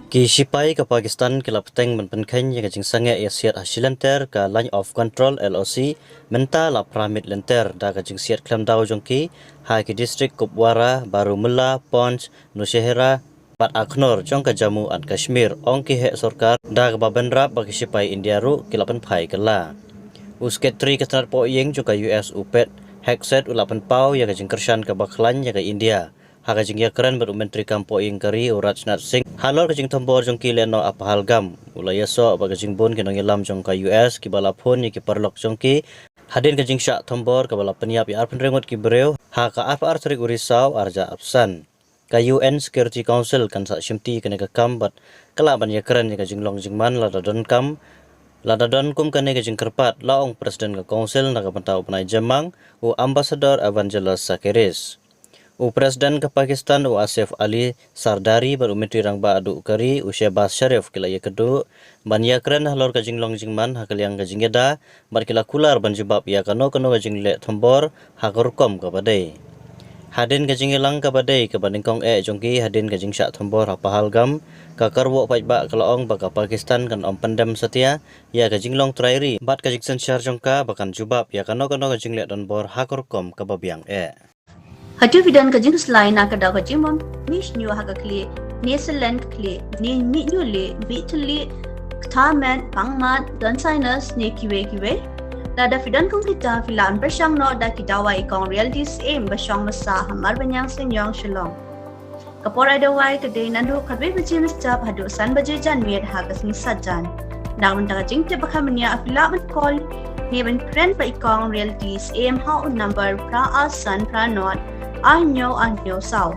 Sipai ke Pakistan ke Pynkhkeiñ men Pynkhkeiñ yang Jing Sangeh ya Siat Lynter ke line of control LOC menta la pramit Lynter da ke Jing Siat klam dau jongki ha ke distrik Kupwara Baru Mullah Ponch Nusahera Pat Akhnor jong ke Jammu and Kashmir ong ki hek sarkar da ke babenrap bagi sipai India ru ke Pynkhkeiñ ke la usket tri ke tanat po yeng jong ke US upet hekset ulapan pau ya ke Jing Kyrshan ke Baklan ya ke India Haga jing ya keren beru menteri kampo ingkari Rajnath Singh halor ke jing tombor jong ki leno apahalgam ulaya so baga jing bon ke nong lam jong ka US ki bala phone ni ki perlok jong ki hadin ke jing syak tombor ke bala penyap ya arpen rengot ki breu ha ka ar trik urisau arja absan ka UN Security Council kan sa shimti ke ne ka kam bat kala ban ya keren ke jing long jing man la don kam la don kum ke ne ke jing kerpat laong presiden ka council na ka pantau panai jamang u ambassador Evangelos Sakeris Presiden ke Pakistan Asif Ali Sardari baru menteri rang ba adu kari Shehbaz Sharif kila ya kedu ban ya kren halor ka jinglong jingman hakal yang ka jingeda bar kila kular ban jibab ya kano ka jingle thombor hakor kom ka badai hadin ka jingelang ka badai ka bandingkong jongki hadin ka jingsha thombor pahalgam ka karwo pajba kalaong baka Pakistan kan pendem setia ya ka jinglong trairi bat ka jingsen syar jongka bakan jubab ya kano ka jingle donbor hakor kom ka babiang Hatu vidan ka jing slai na ka da ka jimon mish nyu ha ka kle neselent kle ne mi nyu le bitli ktamen pangmat dan sinus ne kiwe la da vidan kong kita filan bersang no da kidawa ikong realities aim bersang masa hamar banyang senyong shalom kapor ada wai ka de nandu ka be bajin stop hadu san baje jan miet ha ka sing sajan daun da jing te bakhamnya afilamat call ne ben friend pa ikong realities aim how number pra asan pra not Anyo sao